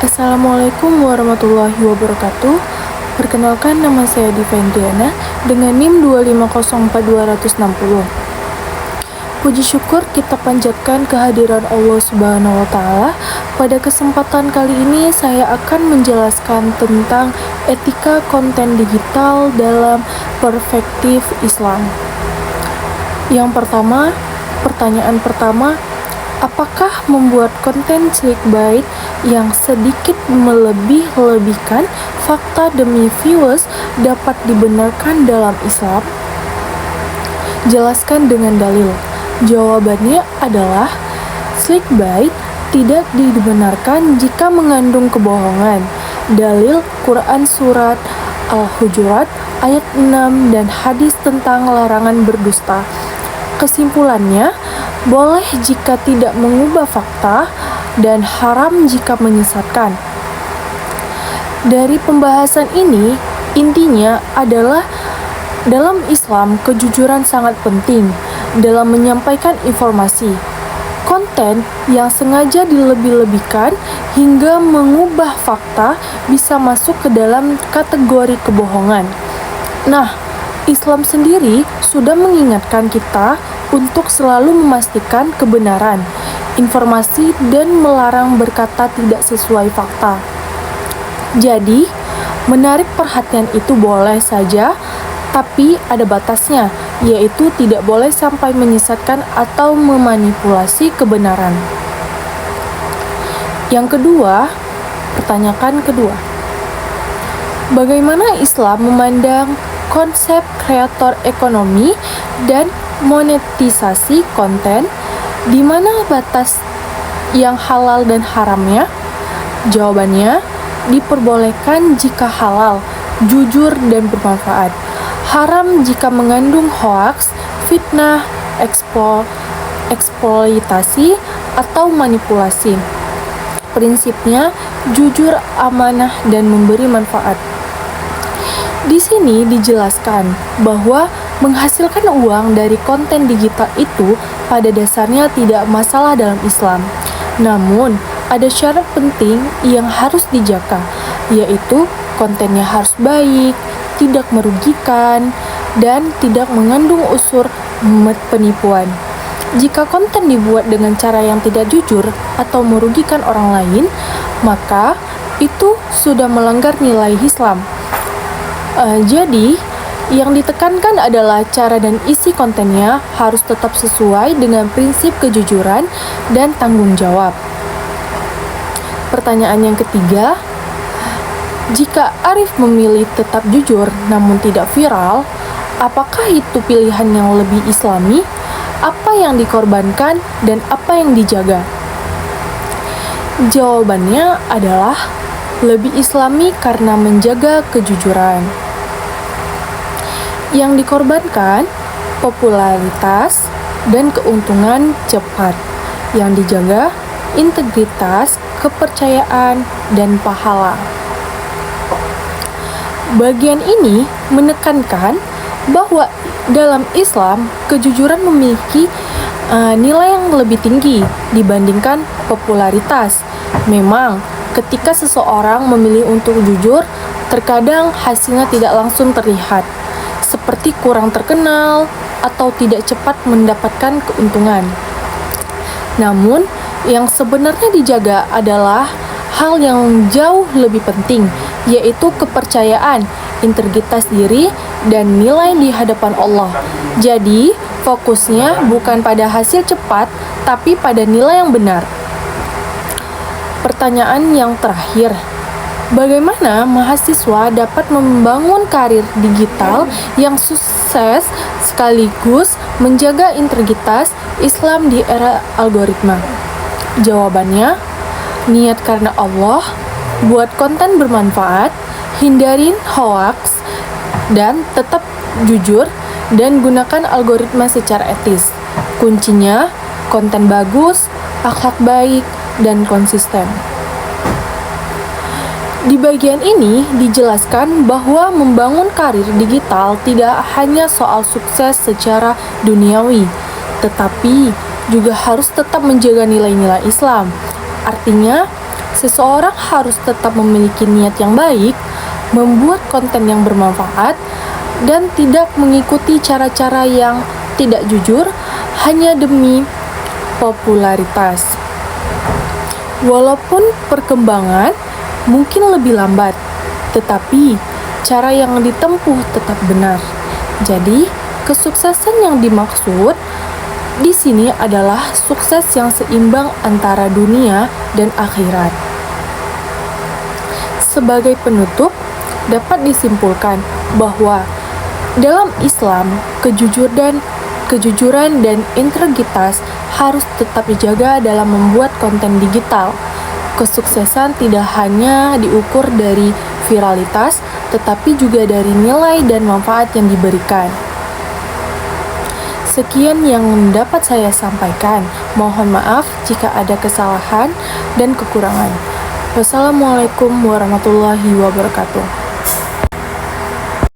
Assalamualaikum warahmatullahi wabarakatuh. Perkenalkan, nama saya Diva Indriana dengan NIM 2504260. Puji syukur kita panjatkan kehadiran Allah Subhanahu wa Ta'ala. Pada kesempatan kali ini saya akan menjelaskan tentang etika konten digital dalam perspektif Islam. Yang pertama, pertanyaan pertama, apakah membuat konten clickbait yang sedikit melebih-lebihkan fakta demi viewers dapat dibenarkan dalam Islam? Jelaskan dengan dalil. Jawabannya adalah clickbait tidak dibenarkan jika mengandung kebohongan. Dalil Quran Surat Al-Hujurat ayat 6 dan hadis tentang larangan berdusta. Kesimpulannya, boleh jika tidak mengubah fakta dan haram jika menyesatkan. Dari pembahasan ini, intinya adalah dalam Islam kejujuran sangat penting dalam menyampaikan informasi. Konten yang sengaja dilebih-lebihkan hingga mengubah fakta bisa masuk ke dalam kategori kebohongan. Nah, Islam sendiri sudah mengingatkan kita untuk selalu memastikan kebenaran informasi dan melarang berkata tidak sesuai fakta. Jadi, menarik perhatian itu boleh saja, tapi ada batasnya, yaitu tidak boleh sampai menyesatkan atau memanipulasi kebenaran. Yang kedua, pertanyaan kedua. Bagaimana Islam memandang konsep kreator ekonomi dan monetisasi konten, di mana batas yang halal dan haramnya? Jawabannya, diperbolehkan jika halal, jujur dan bermanfaat. Haram jika mengandung hoaks, fitnah, eksploitasi, atau manipulasi. Prinsipnya, jujur, amanah, dan memberi manfaat. Di sini dijelaskan bahwa menghasilkan uang dari konten digital itu pada dasarnya tidak masalah dalam Islam. Namun, ada syarat penting yang harus dijaga, yaitu kontennya harus baik, tidak merugikan, dan tidak mengandung unsur penipuan. Jika konten dibuat dengan cara yang tidak jujur atau merugikan orang lain, maka itu sudah melanggar nilai Islam. Jadi, yang ditekankan adalah cara dan isi kontennya harus tetap sesuai dengan prinsip kejujuran dan tanggung jawab. Pertanyaan yang ketiga, jika Arif memilih tetap jujur namun tidak viral, apakah itu pilihan yang lebih islami? Apa yang dikorbankan dan apa yang dijaga? Jawabannya adalah lebih islami karena menjaga kejujuran. Yang dikorbankan popularitas dan keuntungan cepat. Yang dijaga integritas, kepercayaan, dan pahala. Bagian ini menekankan bahwa dalam Islam kejujuran memiliki nilai yang lebih tinggi dibandingkan popularitas. Memang ketika seseorang memilih untuk jujur, terkadang hasilnya tidak langsung terlihat, seperti kurang terkenal atau tidak cepat mendapatkan keuntungan. Namun, yang sebenarnya dijaga adalah hal yang jauh lebih penting, yaitu kepercayaan, integritas diri, dan nilai di hadapan Allah. Jadi, fokusnya bukan pada hasil cepat, tapi pada nilai yang benar. Pertanyaan yang terakhir, bagaimana mahasiswa dapat membangun karir digital yang sukses sekaligus menjaga integritas Islam di era algoritma? Jawabannya, niat karena Allah, buat konten bermanfaat, hindarin hoaks, dan tetap jujur, dan gunakan algoritma secara etis. Kuncinya, konten bagus, akhlak baik, dan konsisten. Di bagian ini dijelaskan bahwa membangun karir digital tidak hanya soal sukses secara duniawi, tetapi juga harus tetap menjaga nilai-nilai Islam. Artinya, Seseorang harus tetap memiliki niat yang baik, membuat konten yang bermanfaat, dan tidak mengikuti cara-cara yang tidak jujur hanya demi popularitas. Walaupun perkembangan mungkin lebih lambat, tetapi cara yang ditempuh tetap benar. Jadi, kesuksesan yang dimaksud di sini adalah sukses yang seimbang antara dunia dan akhirat. Sebagai penutup, dapat disimpulkan bahwa dalam Islam, kejujuran dan integritas harus tetap dijaga dalam membuat konten digital. Kesuksesan tidak hanya diukur dari viralitas, tetapi juga dari nilai dan manfaat yang diberikan. Sekian yang dapat saya sampaikan. Mohon maaf jika ada kesalahan dan kekurangan. Wassalamualaikum warahmatullahi wabarakatuh.